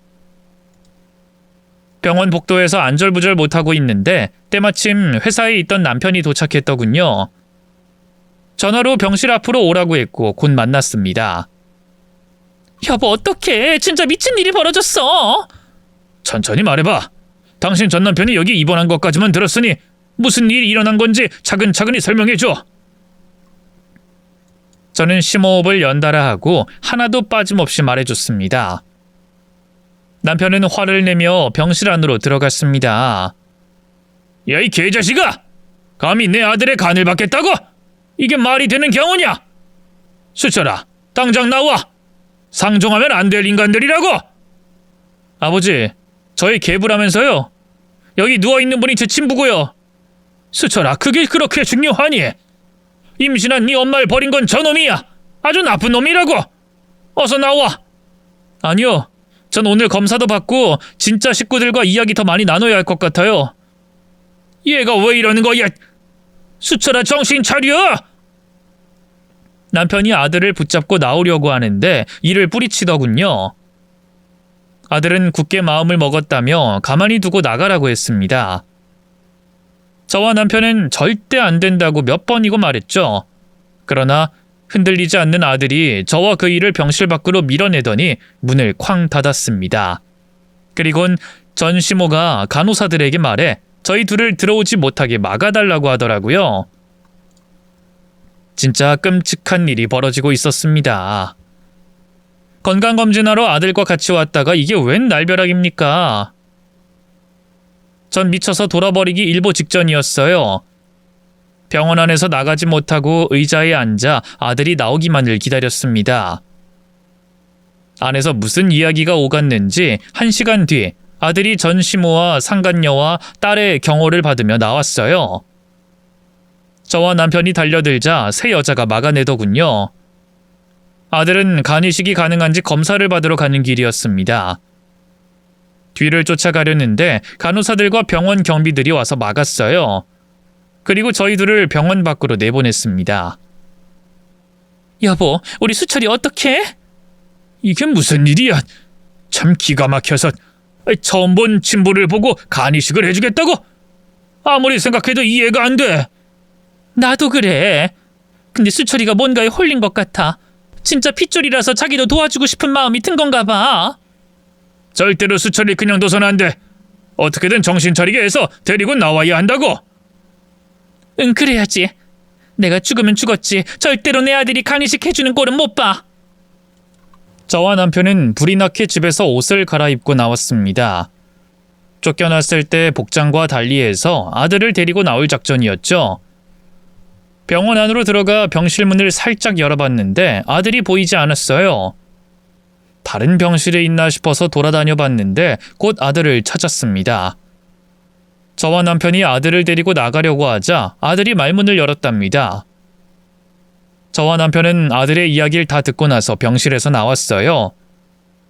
병원 복도에서 안절부절 못하고 있는데 때마침 회사에 있던 남편이 도착했더군요. 전화로 병실 앞으로 오라고 했고 곧 만났습니다. 여보, 어떡해. 진짜 미친 일이 벌어졌어. 천천히 말해봐. 당신 전 남편이 여기 입원한 것까지만 들었으니 무슨 일이 일어난 건지 차근차근히 설명해줘. 저는 심호흡을 연달아 하고 하나도 빠짐없이 말해줬습니다. 남편은 화를 내며 병실 안으로 들어갔습니다. 야, 이 개자식아! 감히 내 아들의 간을 받겠다고? 이게 말이 되는 경우냐? 수철아, 당장 나와! 상종하면 안 될 인간들이라고! 아버지, 저희 계부라면서요? 여기 누워있는 분이 제 친부고요. 수철아, 그게 그렇게 중요하니? 임신한 네 엄마를 버린 건 저놈이야! 아주 나쁜 놈이라고! 어서 나와! 아니요, 전 오늘 검사도 받고 진짜 식구들과 이야기 더 많이 나눠야 할 것 같아요. 얘가 왜 이러는 거야? 수철아, 정신 차려! 남편이 아들을 붙잡고 나오려고 하는데 이를 뿌리치더군요. 아들은 굳게 마음을 먹었다며 가만히 두고 나가라고 했습니다. 저와 남편은 절대 안 된다고 몇 번이고 말했죠. 그러나 흔들리지 않는 아들이 저와 그 일을 병실 밖으로 밀어내더니 문을 쾅 닫았습니다. 그리곤 전 시모가 간호사들에게 말해 저희 둘을 들어오지 못하게 막아달라고 하더라고요. 진짜 끔찍한 일이 벌어지고 있었습니다. 건강검진하러 아들과 같이 왔다가 이게 웬 날벼락입니까? 전 미쳐서 돌아버리기 일보 직전이었어요. 병원 안에서 나가지 못하고 의자에 앉아 아들이 나오기만을 기다렸습니다. 안에서 무슨 이야기가 오갔는지 1시간 뒤 아들이 전 시모와 상간녀와 딸의 경호를 받으며 나왔어요. 저와 남편이 달려들자 새 여자가 막아내더군요. 아들은 간이식이 가능한지 검사를 받으러 가는 길이었습니다. 뒤를 쫓아가려는데 간호사들과 병원 경비들이 와서 막았어요. 그리고 저희 둘을 병원 밖으로 내보냈습니다. 여보, 우리 수철이 어떡해? 이게 무슨 일이야? 참 기가 막혀서. 처음 본 친부를 보고 간이식을 해주겠다고? 아무리 생각해도 이해가 안 돼. 나도 그래. 근데 수철이가 뭔가에 홀린 것 같아. 진짜 핏줄이라서 자기도 도와주고 싶은 마음이 든 건가 봐. 절대로 수철이 그냥 둬선 안 돼. 어떻게든 정신 차리게 해서 데리고 나와야 한다고. 응, 그래야지. 내가 죽으면 죽었지 절대로 내 아들이 간이식 해주는 꼴은 못 봐. 저와 남편은 불이 나게 집에서 옷을 갈아입고 나왔습니다. 쫓겨났을 때 복장과 달리해서 아들을 데리고 나올 작전이었죠. 병원 안으로 들어가 병실 문을 살짝 열어봤는데 아들이 보이지 않았어요. 다른 병실에 있나 싶어서 돌아다녀 봤는데 곧 아들을 찾았습니다. 저와 남편이 아들을 데리고 나가려고 하자 아들이 말문을 열었답니다. 저와 남편은 아들의 이야기를 다 듣고 나서 병실에서 나왔어요.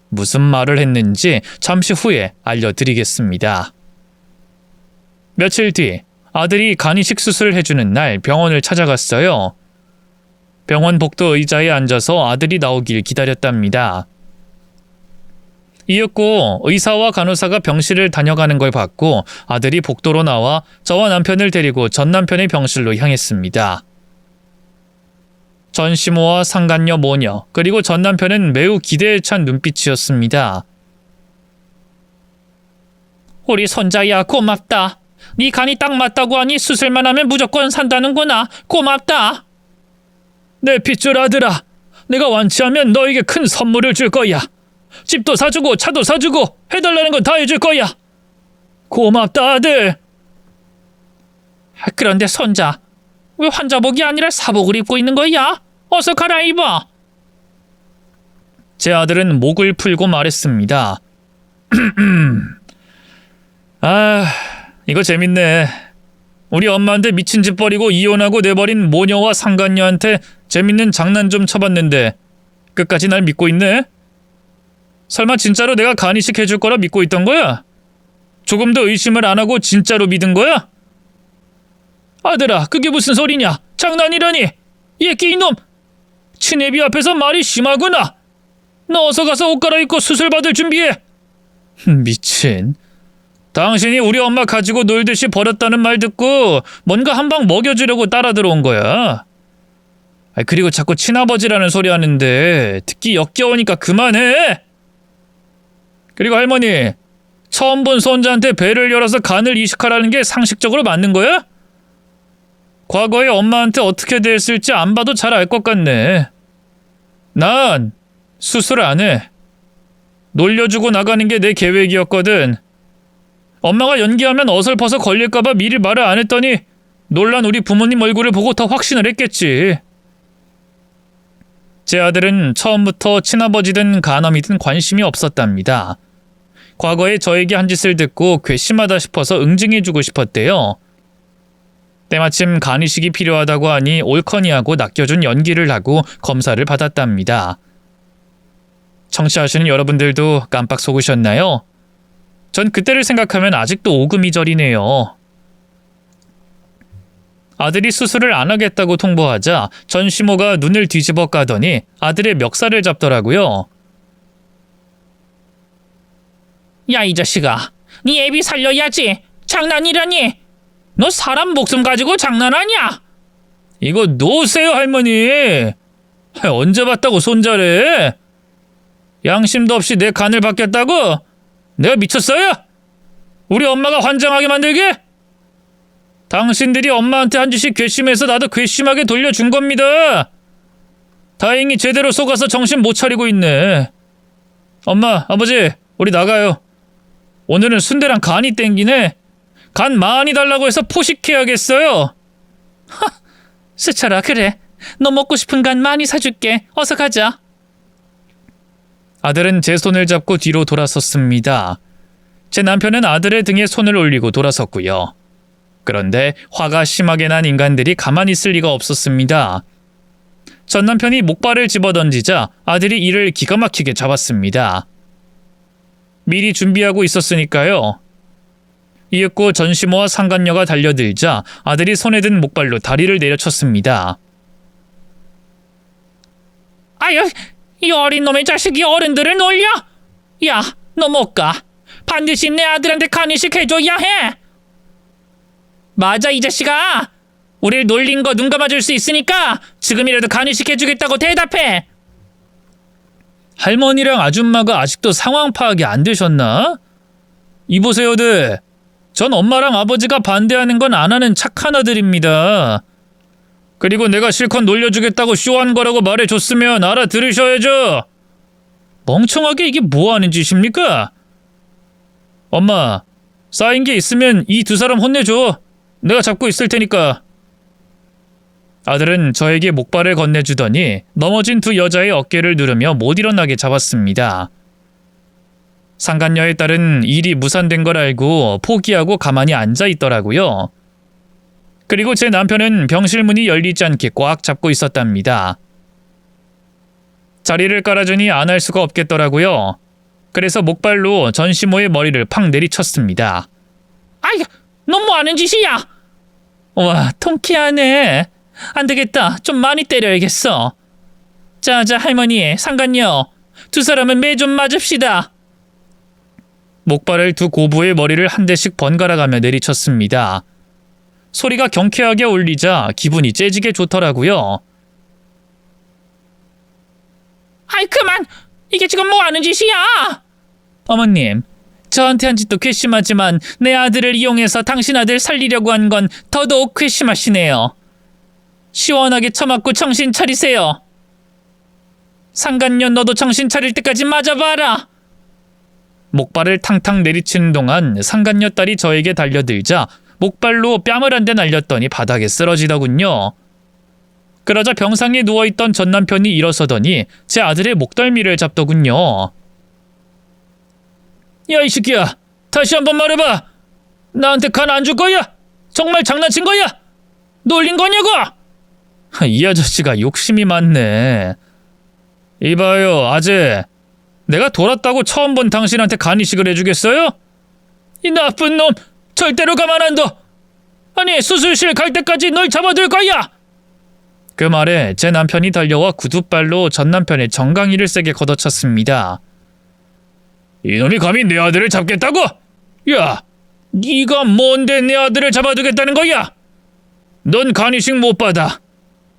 무슨 말을 했는지 잠시 후에 알려드리겠습니다. 며칠 뒤 아들이 간이식 수술을 해주는 날 병원을 찾아갔어요. 병원 복도 의자에 앉아서 아들이 나오길 기다렸답니다. 이윽고 의사와 간호사가 병실을 다녀가는 걸 봤고 아들이 복도로 나와 저와 남편을 데리고 전 남편의 병실로 향했습니다. 전 시모와 상간녀 모녀 그리고 전 남편은 매우 기대에 찬 눈빛이었습니다. 우리 손자야, 고맙다. 네 간이 딱 맞다고 하니 수술만 하면 무조건 산다는구나. 고맙다. 내 핏줄 아들아, 내가 완치하면 너에게 큰 선물을 줄 거야. 집도 사주고 차도 사주고 해달라는 건 다 해줄 거야. 고맙다, 아들. 그런데 손자, 왜 환자복이 아니라 사복을 입고 있는 거야? 어서 갈아입어. 제 아들은 목을 풀고 말했습니다. 아, 이거 재밌네. 우리 엄마한테 미친 짓 버리고 이혼하고 내버린 모녀와 상간녀한테 재밌는 장난 좀 쳐봤는데 끝까지 날 믿고 있네? 설마 진짜로 내가 간이식 해줄 거라 믿고 있던 거야? 조금도 의심을 안 하고 진짜로 믿은 거야? 아들아, 그게 무슨 소리냐? 장난이라니? 얘끼 이놈! 친애비 앞에서 말이 심하구나. 너 어서 가서 옷 갈아입고 수술 받을 준비해. 미친. 당신이 우리 엄마 가지고 놀듯이 버렸다는 말 듣고 뭔가 한 방 먹여주려고 따라 들어온 거야. 그리고 자꾸 친아버지라는 소리 하는데 듣기 역겨우니까 그만해. 그리고 할머니, 처음 본 손자한테 배를 열어서 간을 이식하라는 게 상식적으로 맞는 거야? 과거에 엄마한테 어떻게 대했을지 안 봐도 잘 알 것 같네. 난 수술 안 해. 놀려주고 나가는 게 내 계획이었거든. 엄마가 연기하면 어설퍼서 걸릴까봐 미리 말을 안 했더니 놀란 우리 부모님 얼굴을 보고 더 확신을 했겠지. 제 아들은 처음부터 친아버지든 간암이든 관심이 없었답니다. 과거에 저에게 한 짓을 듣고 괘씸하다 싶어서 응징해주고 싶었대요. 때마침 간이식이 필요하다고 하니 옳거니 하고 낚여준 연기를 하고 검사를 받았답니다. 청취하시는 여러분들도 깜빡 속으셨나요? 전 그때를 생각하면 아직도 오금이절이네요. 아들이 수술을 안 하겠다고 통보하자 전시모가 눈을 뒤집어 까더니 아들의 멱살을 잡더라고요. 야, 이 자식아. 네 애비 살려야지. 장난이라니. 너 사람 목숨 가지고 장난하냐? 이거 놓으세요, 할머니. 언제 봤다고 손자래? 양심도 없이 내 간을 받겠다고? 내가 미쳤어요? 우리 엄마가 환장하게 만들게? 당신들이 엄마한테 한 짓이 괘씸해서 나도 괘씸하게 돌려준 겁니다. 다행히 제대로 속아서 정신 못 차리고 있네. 엄마, 아버지, 우리 나가요. 오늘은 순대랑 간이 땡기네. 간 많이 달라고 해서 포식해야겠어요. 하, 수철아, 그래. 너 먹고 싶은 간 많이 사줄게. 어서 가자. 아들은 제 손을 잡고 뒤로 돌아섰습니다. 제 남편은 아들의 등에 손을 올리고 돌아섰고요. 그런데 화가 심하게 난 인간들이 가만히 있을 리가 없었습니다. 전 남편이 목발을 집어던지자 아들이 이를 기가 막히게 잡았습니다. 미리 준비하고 있었으니까요. 이윽고 전시모와 상간녀가 달려들자 아들이 손에 든 목발로 다리를 내려쳤습니다. 아유, 이 어린 놈의 자식이 어른들을 놀려? 야, 너 못 가. 반드시 내 아들한테 간이식 해줘야 해. 맞아, 이 자식아. 우릴 놀린 거 눈 감아줄 수 있으니까 지금이라도 간이식 해주겠다고 대답해. 할머니랑 아줌마가 아직도 상황 파악이 안 되셨나? 이보세요들. 전 엄마랑 아버지가 반대하는 건 안 하는 착한 아들입니다. 그리고 내가 실컷 놀려주겠다고 쇼한 거라고 말해줬으면 알아들으셔야죠. 멍청하게 이게 뭐 하는 짓입니까? 엄마, 쌓인 게 있으면 이 두 사람 혼내줘. 내가 잡고 있을 테니까. 아들은 저에게 목발을 건네주더니 넘어진 두 여자의 어깨를 누르며 못 일어나게 잡았습니다. 상간녀의 딸은 일이 무산된 걸 알고 포기하고 가만히 앉아 있더라고요. 그리고 제 남편은 병실 문이 열리지 않게 꽉 잡고 있었답니다. 자리를 깔아주니 안 할 수가 없겠더라고요. 그래서 목발로 전시모의 머리를 팍 내리쳤습니다. 아이, 너 뭐 하는 짓이야? 와, 통쾌하네. 안 되겠다. 좀 많이 때려야겠어. 자자, 할머니, 상간녀. 두 사람은 매 좀 맞읍시다. 목발을 두 고부의 머리를 한 대씩 번갈아가며 내리쳤습니다. 소리가 경쾌하게 울리자 기분이 째지게 좋더라고요. 아이, 그만! 이게 지금 뭐 하는 짓이야? 어머님, 저한테 한 짓도 괘씸하지만 내 아들을 이용해서 당신 아들 살리려고 한 건 더더욱 괘씸하시네요. 시원하게 처맞고 정신 차리세요. 상간녀, 너도 정신 차릴 때까지 맞아봐라. 목발을 탕탕 내리치는 동안 상간녀 딸이 저에게 달려들자 목발로 뺨을 한 대 날렸더니 바닥에 쓰러지더군요. 그러자 병상에 누워있던 전 남편이 일어서더니 제 아들의 목덜미를 잡더군요. 야, 이 새끼야, 다시 한번 말해봐. 나한테 간 안 줄 거야? 정말 장난친 거야? 놀린 거냐고? 이 아저씨가 욕심이 많네. 이봐요, 아재. 내가 돌았다고 처음 본 당신한테 간이식을 해주겠어요? 이 나쁜 놈, 절대로 가만 안 둬. 아니, 수술실 갈 때까지 널 잡아둘 거야. 그 말에 제 남편이 달려와 구두발로 전 남편의 정강이를 세게 걷어찼습니다. 이놈이 감히 내 아들을 잡겠다고? 야, 네가 뭔데 내 아들을 잡아두겠다는 거야? 넌 간이식 못 받아.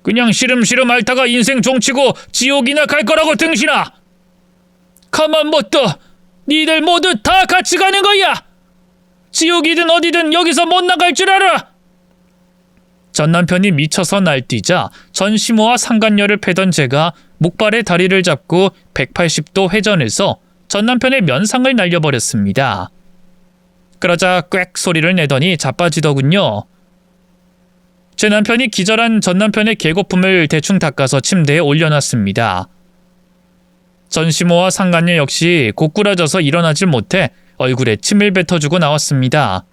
그냥 시름시름 앓다가 인생 종치고 지옥이나 갈 거라고, 등신아. 가만 못 둬. 니들 모두 다 같이 가는 거야. 지옥이든 어디든 여기서 못 나갈 줄 알아. 전 남편이 미쳐서 날뛰자 전시모와 상간녀를 패던 제가 목발에 다리를 잡고 180도 회전해서 전 남편의 면상을 날려버렸습니다. 그러자 꽥 소리를 내더니 자빠지더군요. 제 남편이 기절한 전 남편의 개거품을 대충 닦아서 침대에 올려놨습니다. 전시모와 상간녀 역시 고꾸라져서 일어나질 못해 얼굴에 침을 뱉어주고 나왔습니다.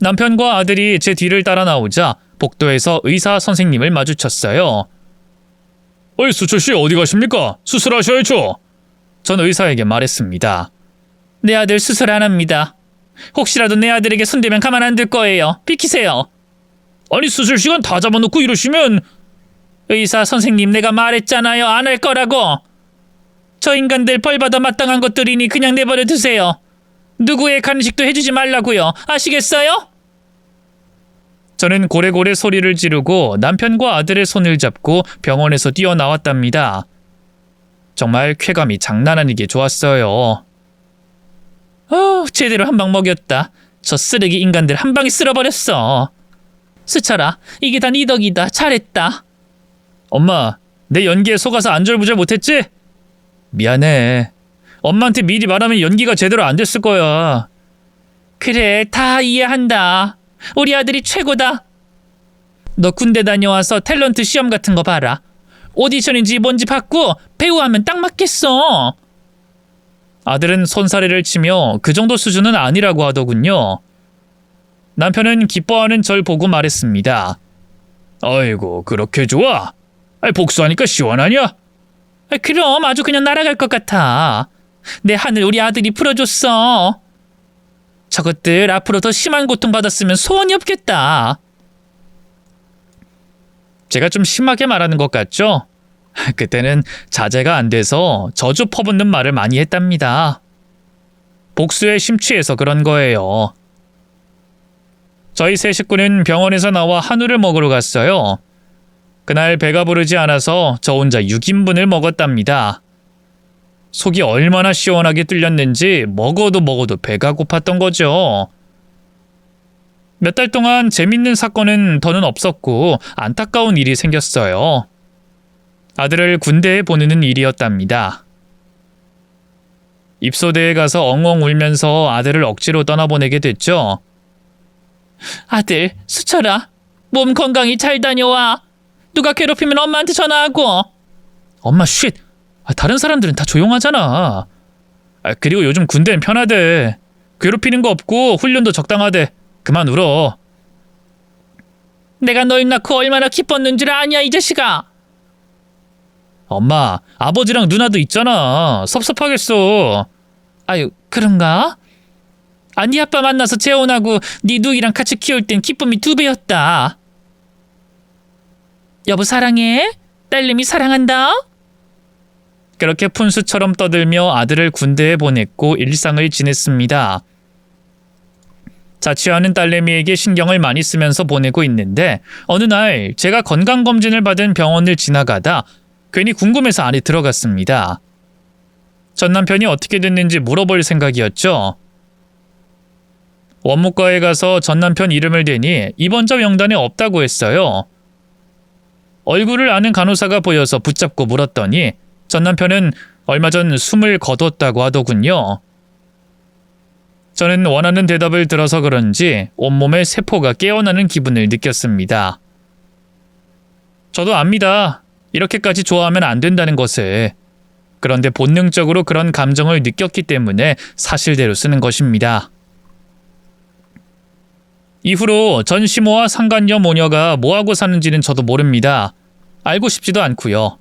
남편과 아들이 제 뒤를 따라 나오자 복도에서 의사 선생님을 마주쳤어요. 어이, 수철씨 어디 가십니까? 수술하셔야죠. 전 의사에게 말했습니다. 내 아들 수술 안 합니다. 혹시라도 내 아들에게 손대면 가만 안 둘 거예요. 비키세요. 아니, 수술 시간 다 잡아놓고 이러시면. 의사 선생님, 내가 말했잖아요. 안 할 거라고. 저 인간들 벌받아 마땅한 것들이니 그냥 내버려 두세요. 누구의 간식도 해주지 말라고요. 아시겠어요? 저는 고래고래 소리를 지르고 남편과 아들의 손을 잡고 병원에서 뛰어나왔답니다. 정말 쾌감이 장난 아니게 좋았어요. 제대로 한 방 먹였다. 저 쓰레기 인간들 한 방에 쓸어버렸어. 수철아, 이게 다 네 덕이다. 잘했다. 엄마, 내 연기에 속아서 안절부절 못했지? 미안해. 엄마한테 미리 말하면 연기가 제대로 안 됐을 거야. 그래, 다 이해한다. 우리 아들이 최고다. 너 군대 다녀와서 탤런트 시험 같은 거 봐라. 오디션인지 뭔지 받고 배우하면 딱 맞겠어. 아들은 손사래를 치며 그 정도 수준은 아니라고 하더군요. 남편은 기뻐하는 절 보고 말했습니다. 아이고, 그렇게 좋아? 복수하니까 시원하냐? 그럼 아주 그냥 날아갈 것 같아. 내 하늘 우리 아들이 풀어줬어. 저것들 앞으로 더 심한 고통받았으면 소원이 없겠다. 제가 좀 심하게 말하는 것 같죠? 그때는 자제가 안 돼서 저주 퍼붓는 말을 많이 했답니다. 복수에 심취해서 그런 거예요. 저희 세 식구는 병원에서 나와 한우를 먹으러 갔어요. 그날 배가 부르지 않아서 저 혼자 6인분을 먹었답니다. 속이 얼마나 시원하게 뚫렸는지 먹어도 배가 고팠던 거죠. 몇 달 동안 재밌는 사건은 더는 없었고 안타까운 일이 생겼어요. 아들을 군대에 보내는 일이었답니다. 입소대에 가서 엉엉 울면서 아들을 억지로 떠나보내게 됐죠. 아들, 수철아, 몸 건강히 잘 다녀와. 누가 괴롭히면 엄마한테 전화하고. 엄마 쉿. 다른 사람들은 다 조용하잖아. 그리고 요즘 군대는 편하대. 괴롭히는 거 없고 훈련도 적당하대. 그만 울어. 내가 널 낳고 얼마나 기뻤는 줄 아냐, 이 자식아. 엄마, 아버지랑 누나도 있잖아. 섭섭하겠어. 아유, 그런가? 네 아빠 만나서 재혼하고 네 누이랑 같이 키울 땐 기쁨이 2배였다. 여보 사랑해. 딸내미 사랑한다. 그렇게 푼수처럼 떠들며 아들을 군대에 보냈고 일상을 지냈습니다. 자취하는 딸내미에게 신경을 많이 쓰면서 보내고 있는데 어느 날 제가 건강검진을 받은 병원을 지나가다 괜히 궁금해서 안에 들어갔습니다. 전 남편이 어떻게 됐는지 물어볼 생각이었죠. 원무과에 가서 전 남편 이름을 대니 입원자 명단에 없다고 했어요. 얼굴을 아는 간호사가 보여서 붙잡고 물었더니 전 남편은 얼마 전 숨을 거뒀다고 하더군요. 저는 원하는 대답을 들어서 그런지 온몸에 세포가 깨어나는 기분을 느꼈습니다. 저도 압니다. 이렇게까지 좋아하면 안 된다는 것을. 그런데 본능적으로 그런 감정을 느꼈기 때문에 사실대로 쓰는 것입니다. 이후로 전시모와 상간녀 모녀가 뭐하고 사는지는 저도 모릅니다. 알고 싶지도 않고요.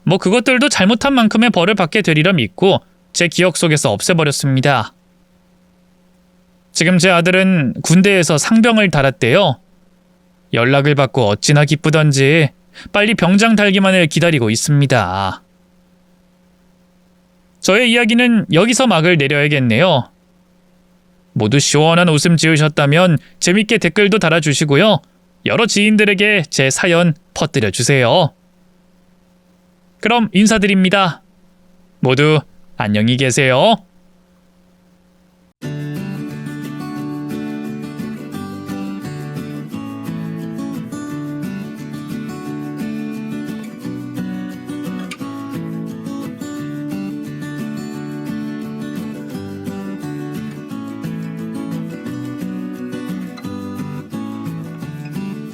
뭐 그것들도 잘못한 만큼의 벌을 받게 되리라 믿고 제 기억 속에서 없애버렸습니다. 지금 제 아들은 군대에서 상병을 달았대요. 연락을 받고 어찌나 기쁘던지 빨리 병장 달기만을 기다리고 있습니다. 저의 이야기는 여기서 막을 내려야겠네요. 모두 시원한 웃음 지으셨다면 재밌게 댓글도 달아주시고요. 여러 지인들에게 제 사연 퍼뜨려주세요. 그럼 인사드립니다. 모두 안녕히 계세요.